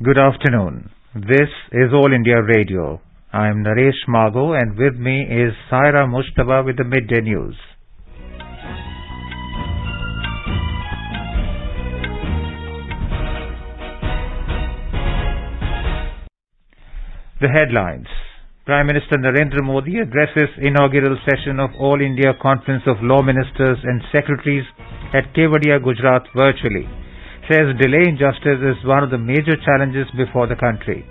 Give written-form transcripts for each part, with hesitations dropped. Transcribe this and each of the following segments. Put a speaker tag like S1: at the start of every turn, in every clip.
S1: Good afternoon. This is All India Radio. I am Naresh Mago and with me is Saira Mushtaba with the Midday News. The headlines. Prime Minister Narendra Modi addresses inaugural session of All India Conference of Law Ministers and Secretaries at Kevadia, Gujarat virtually. Says delay in justice is one of the major challenges before the country.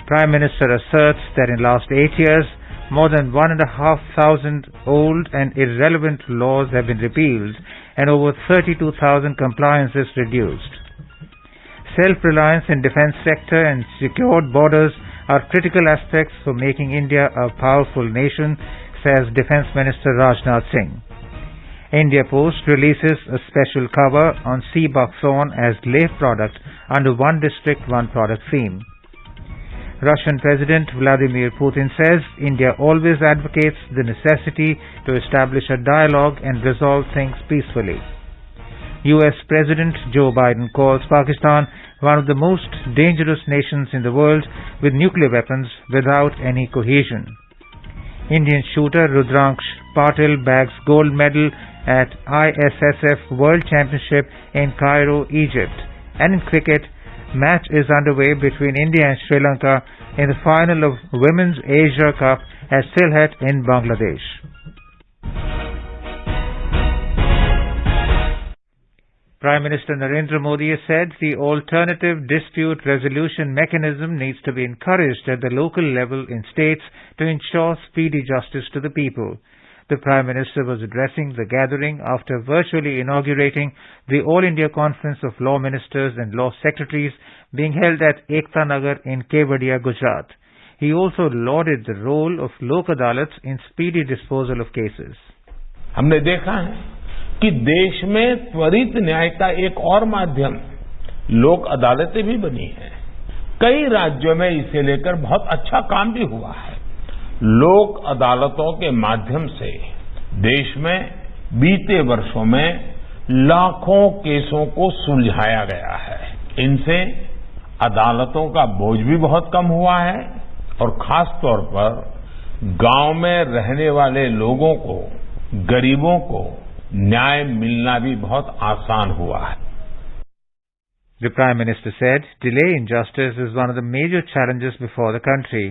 S1: Prime Minister asserts that in last 8 years, more than 1,500 old and irrelevant laws have been repealed and over 32,000 compliances reduced. Self-reliance in defence sector and secured borders are critical aspects for making India a powerful nation, says Defence Minister Rajnath Singh. India Post releases a special cover on sea buckthorn as lay product under One District, One Product theme. Russian President Vladimir Putin says India always advocates the necessity to establish a dialogue and resolve things peacefully. US President Joe Biden calls Pakistan one of the most dangerous nations in the world with nuclear weapons without any cohesion. Indian shooter Rudraksh Patil bags gold medal at ISSF World Championship in Cairo, Egypt. And in cricket, match is underway between India and Sri Lanka in the final of Women's Asia Cup at Sylhet in Bangladesh. Prime Minister Narendra Modi has said the alternative dispute resolution mechanism needs to be encouraged at the local level in states to ensure speedy justice to the people. The Prime Minister was addressing the gathering after virtually inaugurating the All India Conference of Law Ministers and Law Secretaries being held at Ekta Nagar in Kevadia, Gujarat. He also lauded the role of Lok Adalats in speedy disposal of cases.
S2: हमने देखा है कि देश में त्वरित न्याय का एक और माध्यम लोक अदालतें भी बनी हैं। कई राज्यों में इसे लेकर बहुत अच्छा काम भी हुआ है। लोक अदालतों के माध्यम से देश में बीते वर्षों में लाखों केसों को सुलझाया गया है। इनसे अदालतों का बोझ भी बहुत कम हुआ है और खास तौर पर गांव में रहने वाले लोगों को, गरीबों को न्याय मिलना भी बहुत आसान हुआ है।
S1: The Prime Minister said delay in justice is one of the major challenges before the country.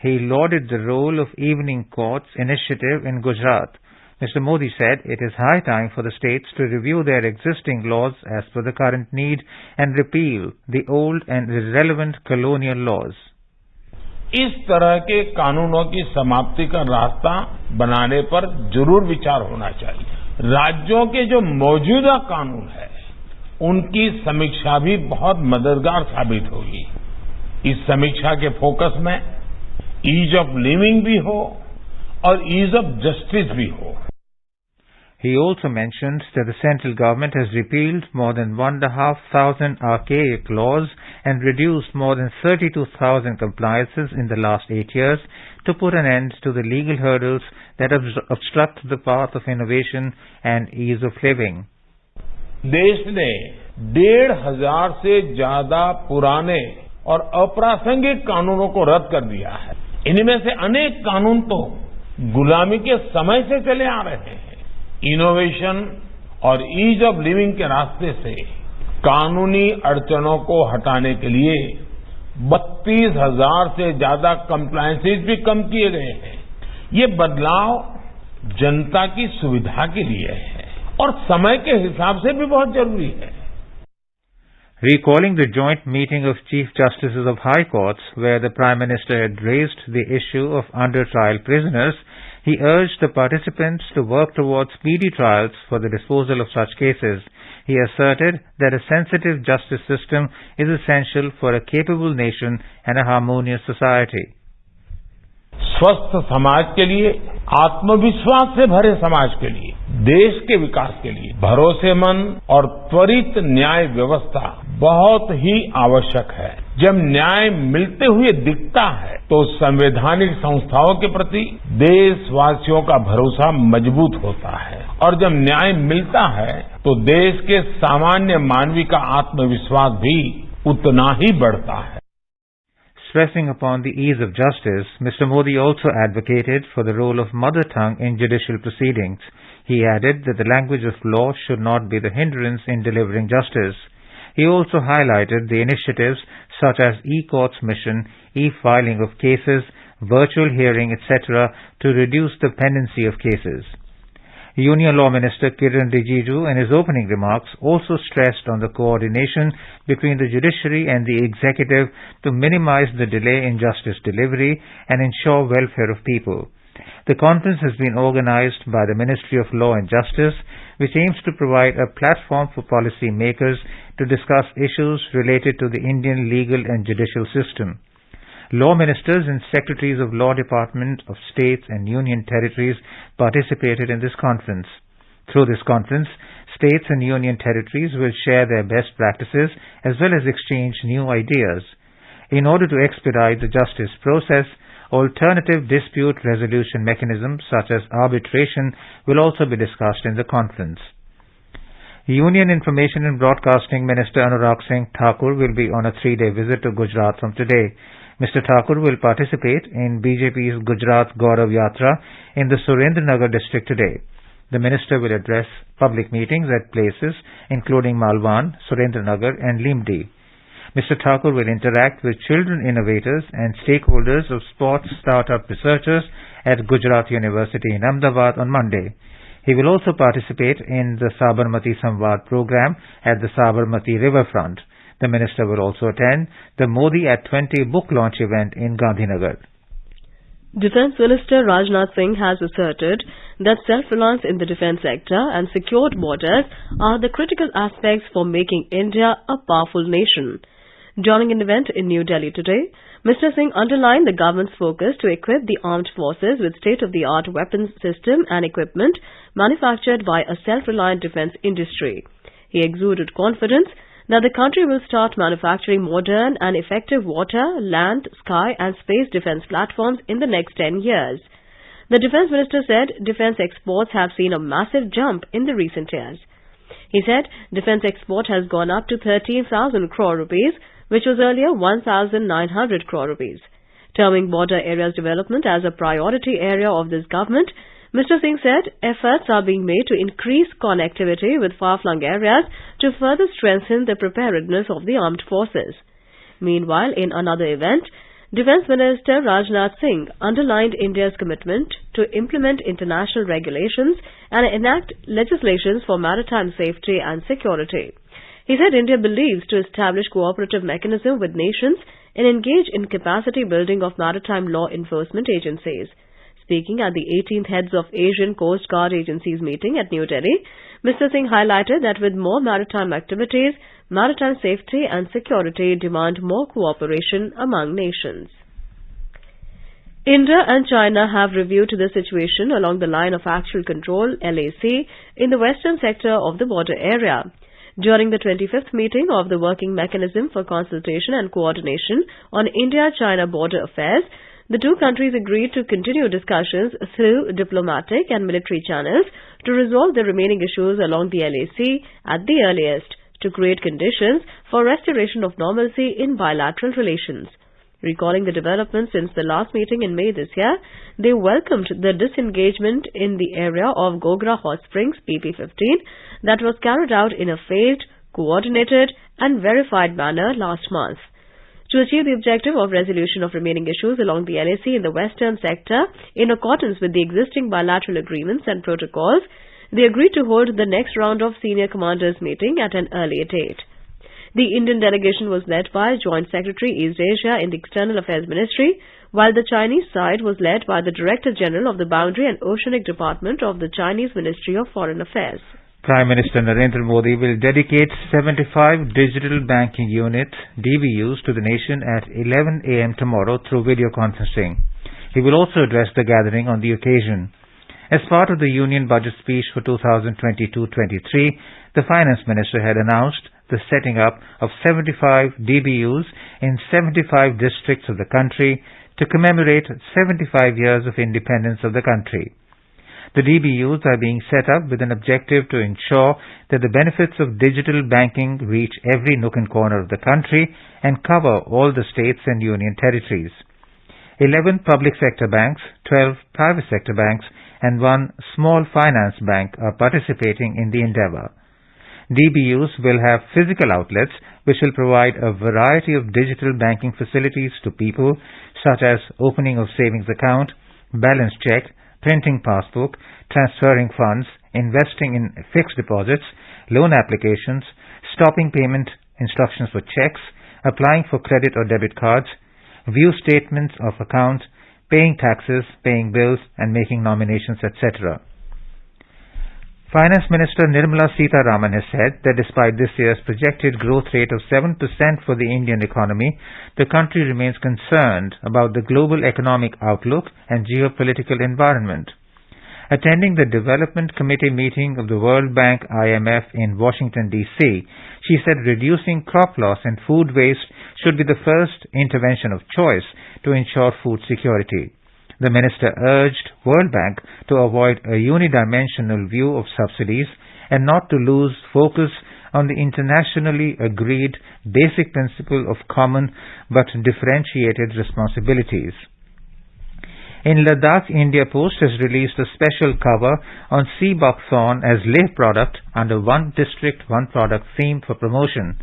S1: He lauded the role of Evening Courts initiative in Gujarat. Mr. Modi said it is high time for the states to review their existing laws as per the current need and repeal the old and irrelevant colonial laws.
S2: इस तरह के कानूनों की समाप्ति का रास्ता बनाने पर जरूर विचार होना चाहिए। राज्यों के जो मौजूदा कानून है, उनकी समीक्षा भी बहुत मददगार साबित होगी। इस समीक्षा के फोकस में ईज ऑफ लिविंग भी हो और ईज ऑफ जस्टिस भी हो।
S1: He also mentioned that the central government has repealed more than 1,500 archaic laws and reduced more than 32,000 compliances in the last 8 years to put an end to the legal hurdles that obstruct the path of innovation and ease of living.
S2: देश ने 1,500 से ज्यादा पुराने और अप्रासंगिक कानूनों को रद्द कर दिया है। इनमें से अनेक कानून तो गुलामी के समय से चले आ रहे हैं। इनोवेशन और ईज ऑफ लिविंग के रास्ते से कानूनी अड़चनों को हटाने के लिए 32,000 से ज्यादा कंप्लायंसेस भी कम किए गए हैं। ये बदलाव जनता की सुविधा के लिए है और समय के हिसाब से भी बहुत जरूरी है।
S1: Recalling the joint meeting of Chief Justices of High Courts where the Prime Minister had raised the issue of under-trial prisoners, he urged the participants to work towards speedy trials for the disposal of such cases. He asserted that a sensitive justice system is essential for a capable nation and a harmonious society.
S2: स्वस्थ समाज के लिए, आत्मविश्वास से भरे समाज के लिए, देश के विकास के लिए भरोसेमंद और त्वरित न्याय व्यवस्था बहुत ही आवश्यक है। जब न्याय मिलते हुए दिखता है तो संवैधानिक संस्थाओं के प्रति देशवासियों का भरोसा मजबूत होता है और जब न्याय मिलता है तो देश के सामान्य मानवी का आत्मविश्वास भी उतना ही बढ़ता है।
S1: Stressing upon the ease of justice, Mr. Modi also advocated for the role of mother tongue in judicial proceedings. He added that the language of law should not be the hindrance in delivering justice. He also highlighted the initiatives such as e-courts mission, e-filing of cases, virtual hearing, etc. to reduce the pendency of cases. Union Law Minister Kiran Rijiju in his opening remarks also stressed on the coordination between the judiciary and the executive to minimize the delay in justice delivery and ensure welfare of people. The conference has been organized by the Ministry of Law and Justice, which aims to provide a platform for policy makers to discuss issues related to the Indian legal and judicial system. Law ministers and secretaries of law department of states and union territories participated in this conference. Through this conference, states and union territories will share their best practices as well as exchange new ideas. In order to expedite the justice process, alternative dispute resolution mechanisms such as arbitration will also be discussed in the conference. Union Information and Broadcasting Minister Anurag Singh Thakur will be on a 3-day visit to Gujarat from today. Mr. Thakur will participate in BJP's Gujarat Gaurav Yatra in the Surendranagar district today. The minister will address public meetings at places including Malwan, Surendranagar and Limdi. Mr. Thakur will interact with children innovators and stakeholders of sports startup researchers at Gujarat University in Ahmedabad on Monday. He will also participate in the Sabarmati Samvad program at the Sabarmati riverfront. The minister will also attend the Modi at 20 book launch event in Gandhinagar.
S3: Defence Minister Rajnath Singh has asserted that self-reliance in the defence sector and secured borders are the critical aspects for making India a powerful nation. During an event in New Delhi today, Mr. Singh underlined the government's focus to equip the armed forces with state-of-the-art weapons system and equipment manufactured by a self-reliant defence industry. He exuded confidence that the country will start manufacturing modern and effective water, land, sky and space defence platforms in the next 10 years. The Defence Minister said defence exports have seen a massive jump in the recent years. He said defence export has gone up to 13,000 crore rupees, which was earlier 1,900 crore rupees. Terming border areas development as a priority area of this government, Mr. Singh said efforts are being made to increase connectivity with far-flung areas to further strengthen the preparedness of the armed forces. Meanwhile, in another event, Defence Minister Rajnath Singh underlined India's commitment to implement international regulations and enact legislations for maritime safety and security. He said India believes to establish cooperative mechanism with nations and engage in capacity building of maritime law enforcement agencies. Speaking at the 18th Heads of Asian Coast Guard Agencies meeting at New Delhi, Mr. Singh highlighted that with more maritime activities, maritime safety and security demand more cooperation among nations. India and China have reviewed the situation along the Line of Actual Control (LAC) in the western sector of the border area. During the 25th meeting of the Working Mechanism for Consultation and Coordination on India-China Border Affairs, the two countries agreed to continue discussions through diplomatic and military channels to resolve the remaining issues along the LAC at the earliest, to create conditions for restoration of normalcy in bilateral relations. Recalling the developments since the last meeting in May this year, they welcomed the disengagement in the area of Gogra Hot Springs PP-15 that was carried out in a phased, coordinated and verified manner last month. To achieve the objective of resolution of remaining issues along the LAC in the western sector in accordance with the existing bilateral agreements and protocols, they agreed to hold the next round of senior commanders meeting at an earlier date. The Indian delegation was led by Joint Secretary East Asia in the External Affairs Ministry, while the Chinese side was led by the Director General of the Boundary and Oceanic Department of the Chinese Ministry of Foreign Affairs.
S1: Prime Minister Narendra Modi will dedicate 75 digital banking units (DBUs) to the nation at 11 a.m. tomorrow through video conferencing. He will also address the gathering on the occasion. As part of the Union Budget speech for 2022-23, the Finance Minister had announced the setting up of 75 DBUs in 75 districts of the country to commemorate 75 years of independence of the country. The DBUs are being set up with an objective to ensure that the benefits of digital banking reach every nook and corner of the country and cover all the states and union territories. 11 public sector banks, 12 private sector banks, and 1 small finance bank are participating in the endeavor. DBUs will have physical outlets which will provide a variety of digital banking facilities to people, such as opening of savings account, balance check, printing passbook, transferring funds, investing in fixed deposits, loan applications, stopping payment instructions for checks, applying for credit or debit cards, view statements of accounts, paying taxes, paying bills, and making nominations, etc. Finance Minister Nirmala Sitharaman has said that despite this year's projected growth rate of 7% for the Indian economy, the country remains concerned about the global economic outlook and geopolitical environment. Attending the Development Committee meeting of the World Bank IMF in Washington, D.C., she said reducing crop loss and food waste should be the first intervention of choice to ensure food security. The minister urged World Bank to avoid a unidimensional view of subsidies and not to lose focus on the internationally agreed basic principle of common but differentiated responsibilities. In Ladakh, India Post has released a special cover on sea buckthorn as Leh product under One District, One Product theme for promotion.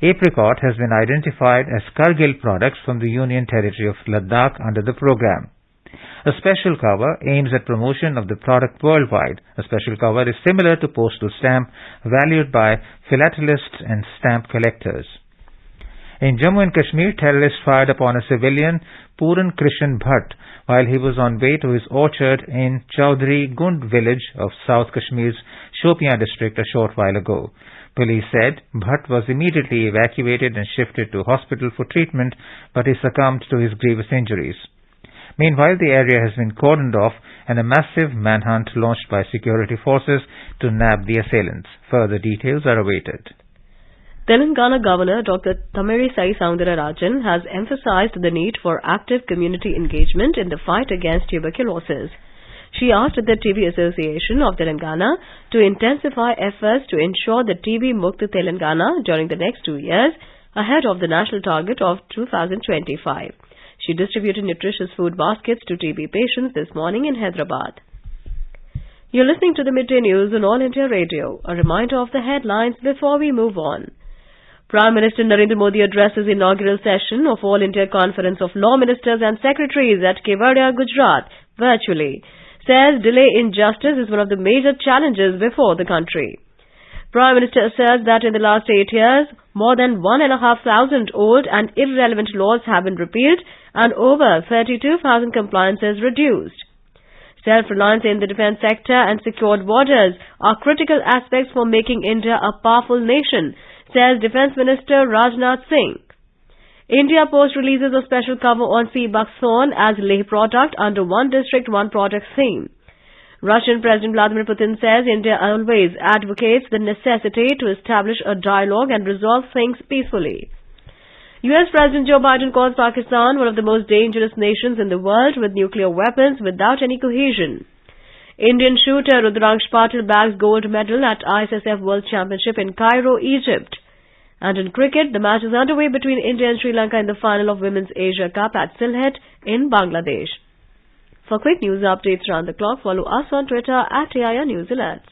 S1: Apricot has been identified as Kargil products from the Union Territory of Ladakh under the program. A special cover aims at promotion of the product worldwide. A special cover is similar to postal stamp, valued by philatelists and stamp collectors. In Jammu and Kashmir, terrorists fired upon a civilian, Puran Krishan Bhatt, while he was on way to his orchard in Chaudhry Gund village of South Kashmir's Shopian district a short while ago. Police said Bhatt was immediately evacuated and shifted to hospital for treatment, but he succumbed to his grievous injuries. Meanwhile, the area has been cordoned off and a massive manhunt launched by security forces to nab the assailants. Further details are awaited.
S3: Telangana Governor Dr. Tamilisai Soundararajan has emphasized the need for active community engagement in the fight against tuberculosis. She asked the TB Association of Telangana to intensify efforts to ensure the TB Mukt Telangana during the next 2 years, ahead of the national target of 2025. She distributed nutritious food baskets to TB patients this morning in Hyderabad. You're listening to the Midday News on All India Radio. A reminder of the headlines before we move on. Prime Minister Narendra Modi addresses inaugural session of All India Conference of Law Ministers and Secretaries at Kevadia, Gujarat, virtually. Says delay in justice is one of the major challenges before the country. Prime Minister asserts that in the last 8 years, more than 1,500 old and irrelevant laws have been repealed and over 32,000 compliances reduced. Self-reliance in the defence sector and secured borders are critical aspects for making India a powerful nation, says Defence Minister Rajnath Singh. India Post releases a special cover on sea buckthorn as Leh product under One District, One Product theme. Russian President Vladimir Putin says India always advocates the necessity to establish a dialogue and resolve things peacefully. US President Joe Biden calls Pakistan one of the most dangerous nations in the world with nuclear weapons without any cohesion. Indian shooter Rudraksh Patil bags gold medal at ISSF World Championship in Cairo, Egypt. And in cricket, the match is underway between India and Sri Lanka in the final of Women's Asia Cup at Sylhet in Bangladesh. For quick news updates around the clock, follow us on Twitter at AIR News Alerts.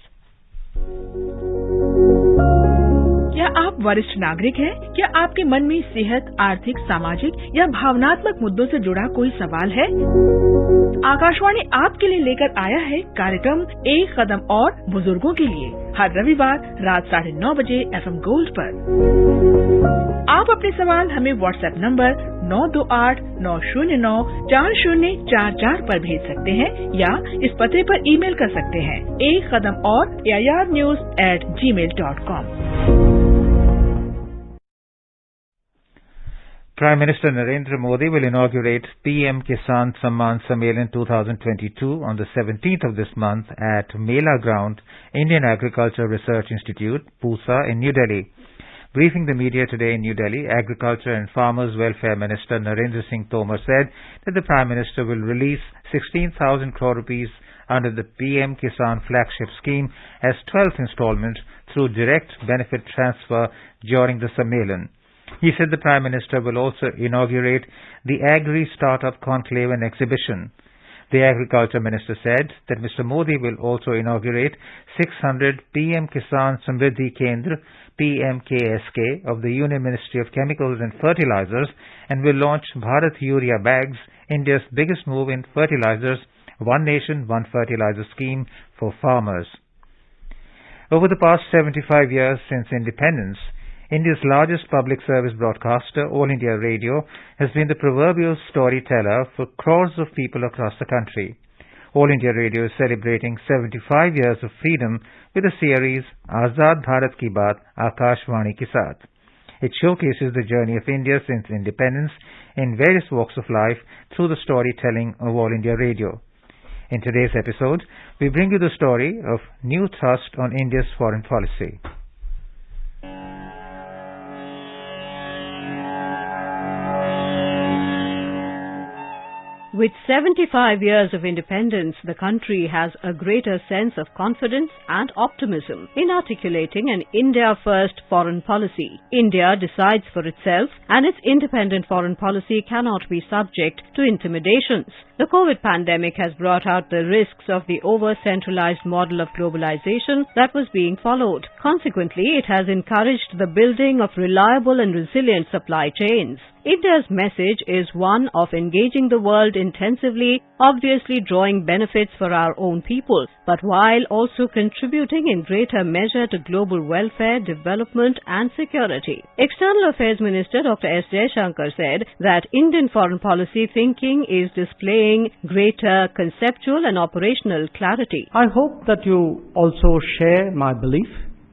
S4: क्या आप वरिष्ठ नागरिक हैं? क्या आपके मन में सेहत, आर्थिक, सामाजिक या भावनात्मक मुद्दों से जुड़ा कोई सवाल है? आकाशवाणी आपके लिए लेकर आया है कार्यक्रम एक कदम और बुजुर्गों के लिए, हर रविवार रात 9:30 बजे FM गोल्ड पर। आप अपने सवाल हमें व्हाट्सएप नंबर 9289094044 पर भेज सकते हैं या इस पते पर ईमेल कर सकते हैं एक कदम और airnews@gmail.com।
S1: Prime Minister Narendra Modi will inaugurate PM Kisan Samman Sammelan 2022 on the 17th of this month at Mela Ground, Indian Agriculture Research Institute, Pusa in New Delhi. Briefing the media today in New Delhi, Agriculture and Farmers Welfare Minister Narendra Singh Tomar said that the Prime Minister will release 16,000 crore rupees under the PM Kisan flagship scheme as 12th installment through direct benefit transfer during the Sammelan. He said the Prime Minister will also inaugurate the Agri Startup Conclave and Exhibition. The Agriculture Minister said that Mr. Modi will also inaugurate 600 PM Kisan Samriddhi Kendra PMKSK of the Union Ministry of Chemicals and Fertilizers and will launch Bharat Urea Bags, India's biggest move in fertilizers, One Nation, One Fertilizer scheme for farmers. Over the past 75 years since independence, India's largest public service broadcaster, All India Radio, has been the proverbial storyteller for crores of people across the country. All India Radio is celebrating 75 years of freedom with a series, Azad Bharat Ki Baat, Akashvani Ke Saath. It showcases the journey of India since independence in various walks of life through the storytelling of All India Radio. In today's episode, we bring you the story of new thrust on India's foreign policy.
S3: With 75 years of independence, the country has a greater sense of confidence and optimism in articulating an India-first foreign policy. India decides for itself, and its independent foreign policy cannot be subject to intimidations. The COVID pandemic has brought out the risks of the over-centralized model of globalization that was being followed. Consequently, it has encouraged the building of reliable and resilient supply chains. India's message is one of engaging the world intensively, obviously drawing benefits for our own people, but while also contributing in greater measure to global welfare, development and security. External Affairs Minister Dr. S. Jaishankar said that Indian foreign policy thinking is displaying greater conceptual and operational clarity.
S5: I hope that you also share my belief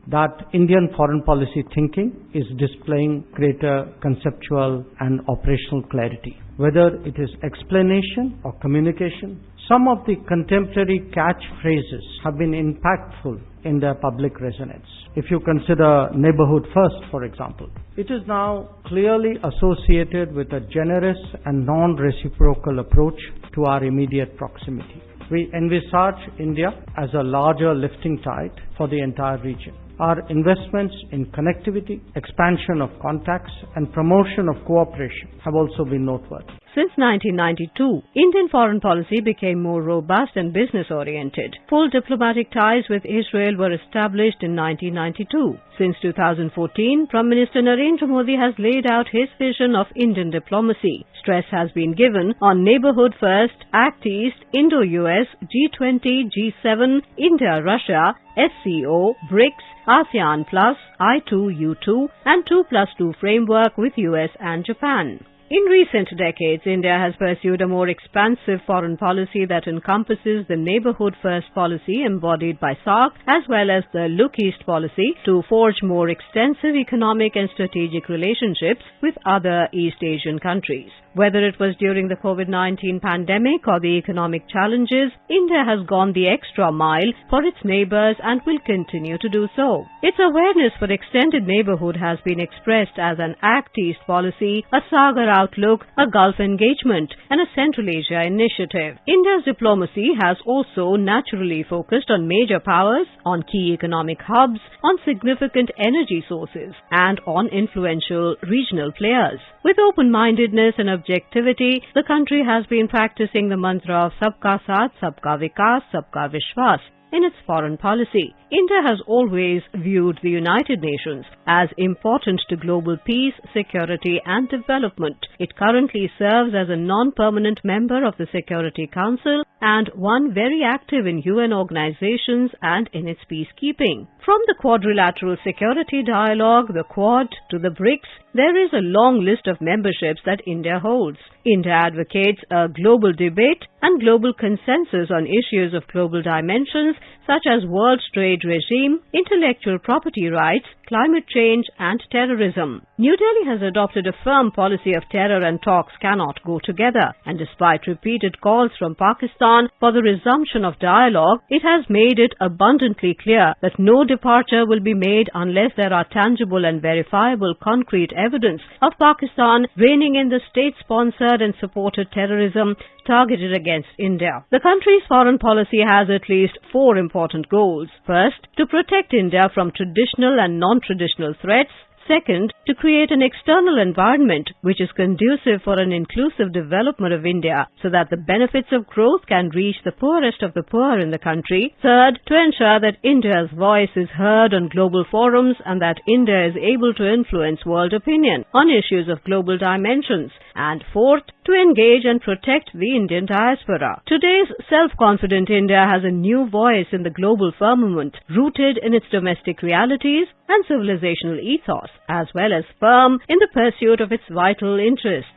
S5: that Indian foreign policy thinking is displaying greater conceptual and operational clarity. Whether it is explanation or communication, some of the contemporary catchphrases have been impactful in their public resonance. If you consider neighborhood first, for example, it is now clearly associated with a generous and non-reciprocal approach to our immediate proximity. We envisage India as a larger lifting tide for the entire region. Our investments in connectivity, expansion of contacts, and promotion of cooperation have also been noteworthy.
S3: Since 1992, Indian foreign policy became more robust and business-oriented. Full diplomatic ties with Israel were established in 1992. Since 2014, Prime Minister Narendra Modi has laid out his vision of Indian diplomacy. Stress has been given on Neighborhood First, Act East, Indo-US, G20, G7, India-Russia, SCO, BRICS, ASEAN Plus, I2U2 and 2+2 framework with US and Japan. In recent decades, India has pursued a more expansive foreign policy that encompasses the neighborhood-first policy embodied by SAARC as well as the Look-East policy to forge more extensive economic and strategic relationships with other East Asian countries. Whether it was during the COVID-19 pandemic or the economic challenges, India has gone the extra mile for its neighbors and will continue to do so. Its awareness for extended neighborhood has been expressed as an Act East policy, a Sagar outlook, a Gulf engagement, and a Central Asia initiative. India's diplomacy has also naturally focused on major powers, on key economic hubs, on significant energy sources, and on influential regional players. With open-mindedness and objectivity, the country has been practicing the mantra of Sabka Saath, Sabka Vikas, Sabka Vishwas in its foreign policy. India has always viewed the United Nations as important to global peace, security and development. It currently serves as a non-permanent member of the Security Council and one very active in UN organizations and in its peacekeeping. From the Quadrilateral Security Dialogue, the Quad, to the BRICS, there is a long list of memberships that India holds. India advocates a global debate and global consensus on issues of global dimensions such as world trade regime, intellectual property rights, climate change and terrorism. New Delhi has adopted a firm policy of terror and talks cannot go together, and despite repeated calls from Pakistan Pakistan for the resumption of dialogue, it has made it abundantly clear that no departure will be made unless there are tangible and verifiable concrete evidence of Pakistan reining in the state-sponsored and supported terrorism targeted against India. The country's foreign policy has at least 4 important goals. First, to protect India from traditional and non-traditional threats. Second, to create an external environment which is conducive for an inclusive development of India so that the benefits of growth can reach the poorest of the poor in the country. Third, to ensure that India's voice is heard on global forums and that India is able to influence world opinion on issues of global dimensions. And fourth, to engage and protect the Indian diaspora. Today's self-confident India has a new voice in the global firmament, rooted in its domestic realities and civilizational ethos, as well as firm in the pursuit of its vital interests.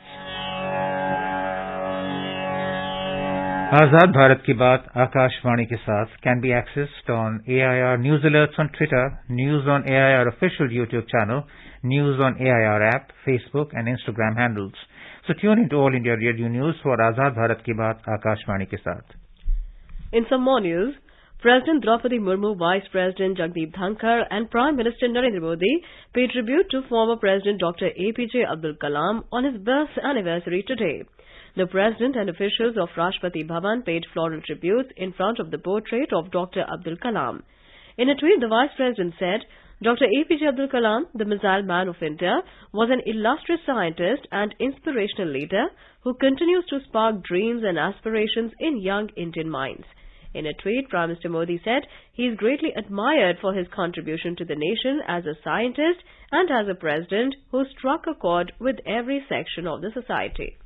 S1: आजाद भारत की बात आकाशवाणी के साथ can be accessed on AIR News Alerts on Twitter, News on AIR official YouTube channel, News on AIR app, Facebook and Instagram handles. So tune into All India Radio News for Azad Bharat Ki Baat Akashvani ke saath.
S3: In some more news, President Draupadi Murmu, Vice President Jagdeep Dhankar and Prime Minister Narendra Modi paid tribute to former President Dr. APJ Abdul Kalam on his birth anniversary today. The President and officials of Rashtrapati Bhavan paid floral tributes in front of the portrait of Dr. Abdul Kalam. In a tweet, the Vice President said, Dr. APJ Abdul Kalam, the Missile Man of India, was an illustrious scientist and inspirational leader who continues to spark dreams and aspirations in young Indian minds. In a tweet, Prime Minister Modi said he is greatly admired for his contribution to the nation as a scientist and as a president who struck a chord with every section of the society.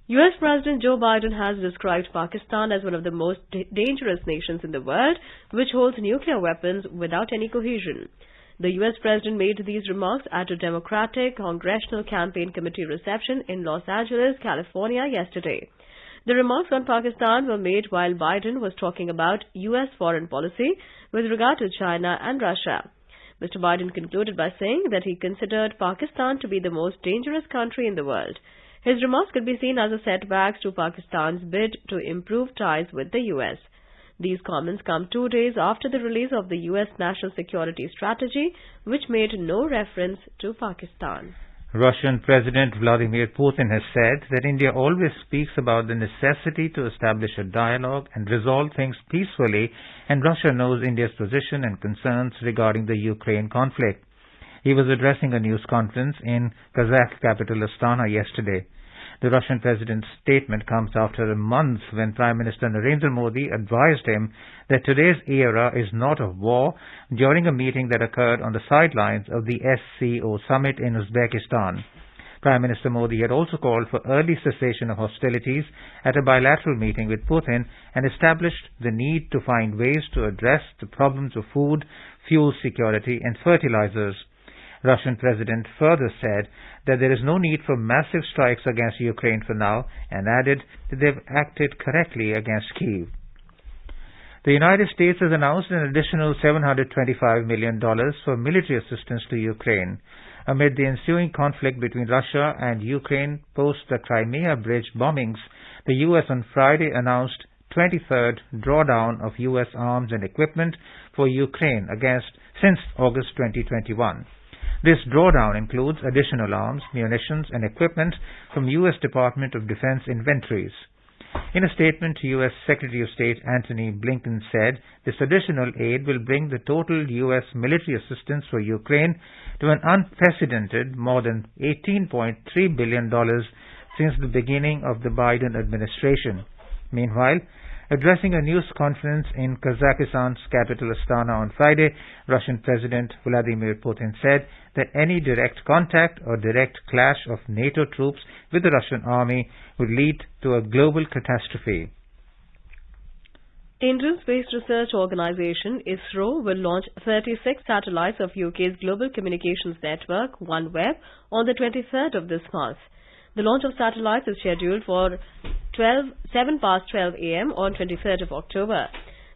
S3: US President Joe Biden has described Pakistan as one of the most dangerous nations in the world, which holds nuclear weapons without any cohesion. The US President made these remarks at a Democratic Congressional Campaign Committee reception in Los Angeles, California yesterday. The remarks on Pakistan were made while Biden was talking about US foreign policy with regard to China and Russia. Mr. Biden concluded by saying that he considered Pakistan to be the most dangerous country in the world. His remarks could be seen as a setback to Pakistan's bid to improve ties with the US. These comments come 2 days after the release of the US National Security Strategy, which made no reference to Pakistan.
S1: Russian President Vladimir Putin has said that India always speaks about the necessity to establish a dialogue and resolve things peacefully, and Russia knows India's position and concerns regarding the Ukraine conflict. He was addressing a news conference in Kazakh capital Astana yesterday. The Russian president's statement comes after a month when Prime Minister Narendra Modi advised him that today's era is not of war during a meeting that occurred on the sidelines of the SCO summit in Uzbekistan. Prime Minister Modi had also called for early cessation of hostilities at a bilateral meeting with Putin and established the need to find ways to address the problems of food, fuel security and fertilizers. Russian President further said that there is no need for massive strikes against Ukraine for now and added that they've acted correctly against Kyiv. The United States has announced an additional $725 million for military assistance to Ukraine. Amid the ensuing conflict between Russia and Ukraine post the Crimea Bridge bombings, the U.S. on Friday announced 23rd drawdown of U.S. arms and equipment for Ukraine since August 2021. This drawdown includes additional arms, munitions, and equipment from U.S. Department of Defense inventories. In a statement, U.S. Secretary of State Antony Blinken said this additional aid will bring the total U.S. military assistance for Ukraine to an unprecedented more than $18.3 billion since the beginning of the Biden administration. Meanwhile, addressing a news conference in Kazakhstan's capital Astana on Friday, Russian President Vladimir Putin said that any direct contact or direct clash of NATO troops with the Russian army would lead to a global catastrophe.
S3: Indian Space Research Organisation ISRO will launch 36 satellites of UK's global communications network, OneWeb, on the 23rd of this month. The launch of satellites is scheduled for 7:12 a.m. on 23rd of October.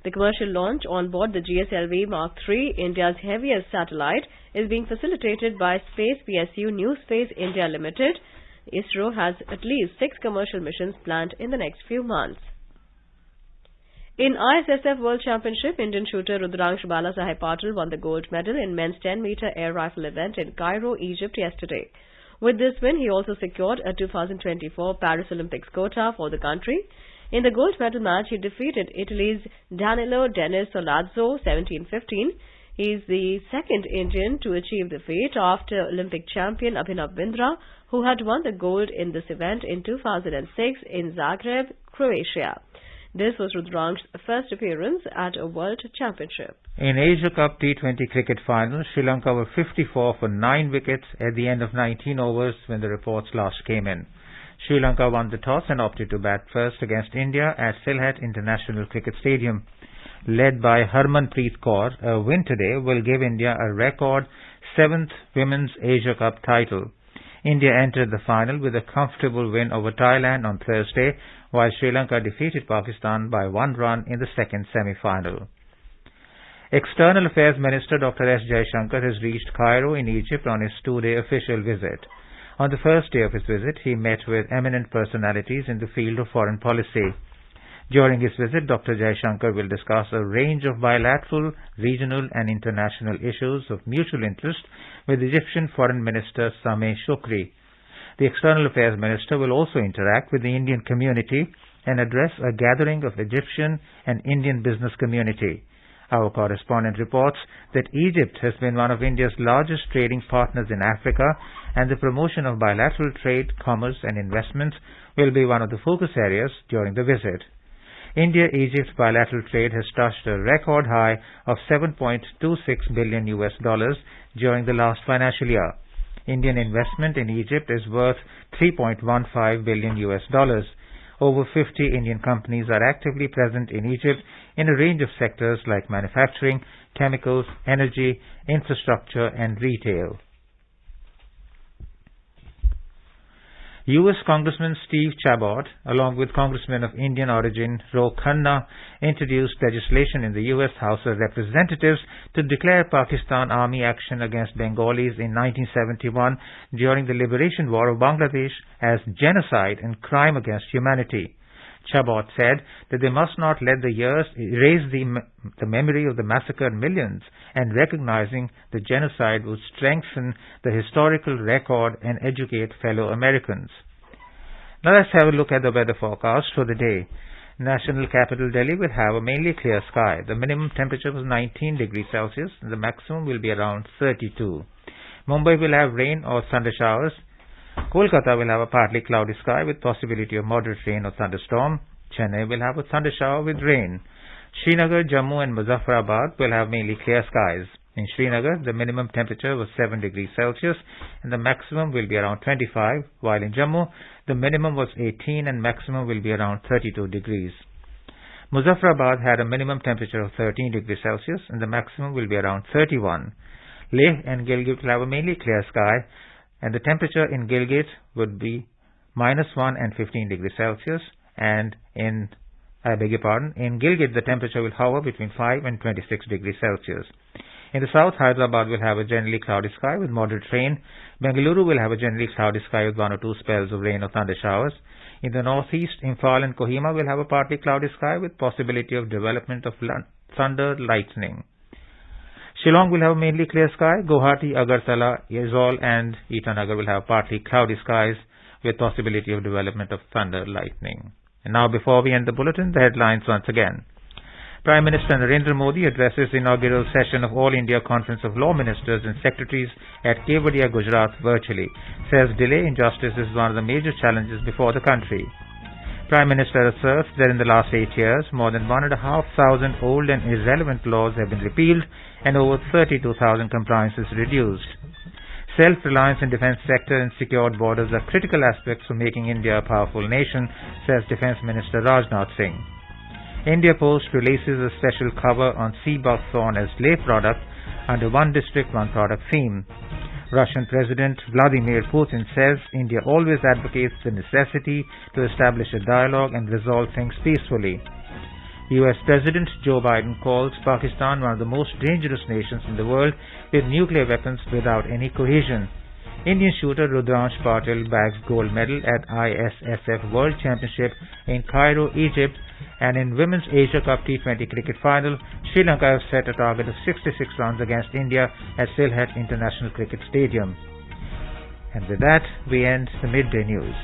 S3: The commercial launch on board the GSLV Mark III, India's heaviest satellite, is being facilitated by Space PSU New Space India Limited. ISRO has at least 6 commercial missions planned in the next few months. In ISSF World Championship, Indian shooter Rudraksh Balasaheb Patil won the gold medal in men's 10-meter air rifle event in Cairo, Egypt yesterday. With this win, he also secured a 2024 Paris Olympics quota for the country. In the gold medal match, he defeated Italy's Danilo Denis Solazzo 17-15. He is the second Indian to achieve the feat after Olympic champion Abhinav Bindra, who had won the gold in this event in 2006 in Zagreb, Croatia. This was Rudraksh's first appearance at a World Championship.
S1: In Asia Cup T20 cricket final, Sri Lanka were 54 for 9 wickets at the end of 19 overs when the reports last came in. Sri Lanka won the toss and opted to bat first against India at Sylhet International Cricket Stadium. Led by Harmanpreet Kaur, a win today will give India a record 7th Women's Asia Cup title. India entered the final with a comfortable win over Thailand on Thursday, while Sri Lanka defeated Pakistan by 1 run in the second semi-final. External Affairs Minister Dr. S. Jaishankar has reached Cairo in Egypt on his 2-day official visit. On the first day of his visit, he met with eminent personalities in the field of foreign policy. During his visit, Dr. Jaishankar will discuss a range of bilateral, regional and international issues of mutual interest with Egyptian Foreign Minister Sameh Shoukry. The External Affairs Minister will also interact with the Indian community and address a gathering of Egyptian and Indian business community. Our correspondent reports that Egypt has been one of India's largest trading partners in Africa, and the promotion of bilateral trade, commerce and investments will be one of the focus areas during the visit. India-Egypt bilateral trade has touched a record high of $7.26 billion during the last financial year. Indian investment in Egypt is worth $3.15 billion. Over 50 Indian companies are actively present in Egypt in a range of sectors like manufacturing, chemicals, energy, infrastructure and retail. U.S. Congressman Steve Chabot, along with Congressmen of Indian origin Ro Khanna, introduced legislation in the U.S. House of Representatives to declare Pakistan Army action against Bengalis in 1971 during the Liberation War of Bangladesh as genocide and crime against humanity. Chabot said that they must not let the years erase the memory of the massacred millions, and recognizing the genocide would strengthen the historical record and educate fellow Americans. Now let's have a look at the weather forecast for the day. National capital Delhi will have a mainly clear sky. The minimum temperature was 19 degrees Celsius and the maximum will be around 32. Mumbai will have rain or thunder showers. Kolkata will have a partly cloudy sky with possibility of moderate rain or thunderstorm. Chennai will have a thunder shower with rain. Srinagar, Jammu and Muzaffarabad will have mainly clear skies. In Srinagar, the minimum temperature was 7 degrees Celsius and the maximum will be around 25, while in Jammu, the minimum was 18 and maximum will be around 32 degrees. Muzaffarabad had a minimum temperature of 13 degrees Celsius and the maximum will be around 31. Leh and Gilgit will have a mainly clear sky, and the temperature in Gilgit would be -1 and 15 degrees Celsius, and in Gilgit the temperature will hover between 5 and 26 degrees Celsius. In the south, Hyderabad will have a generally cloudy sky with moderate rain. Bengaluru will have a generally cloudy sky with 1 or 2 spells of rain or thunder showers. In the northeast, Imphal and Kohima will have a partly cloudy sky with possibility of development of thunder lightning. Shillong will have a mainly clear sky. Guwahati, Agartala, Aizawl and Itanagar will have partly cloudy skies with possibility of development of thunder lightning. And now, before we end the bulletin, the headlines once again. Prime Minister Narendra Modi addresses inaugural session of All India Conference of Law Ministers and Secretaries at Kevadia, Gujarat virtually. Says delay in justice is one of the major challenges before the country. Prime Minister asserts that in the last 8 years, more than 1,500 old and irrelevant laws have been repealed and over 32,000 compliances reduced. Self-reliance in defence sector and secured borders are critical aspects of making India a powerful nation, says Defence Minister Rajnath Singh. India Post releases a special cover on sea buckthorn as lay product under One District, One Product theme. Russian President Vladimir Putin says India always advocates the necessity to establish a dialogue and resolve things peacefully. US President Joe Biden calls Pakistan one of the most dangerous nations in the world with nuclear weapons without any cohesion. Indian shooter Rudransh Patil bags gold medal at ISSF World Championship in Cairo, Egypt. And in Women's Asia Cup T20 cricket final, Sri Lanka have set a target of 66 runs against India at Sylhet International Cricket Stadium. And with that, we end the midday news.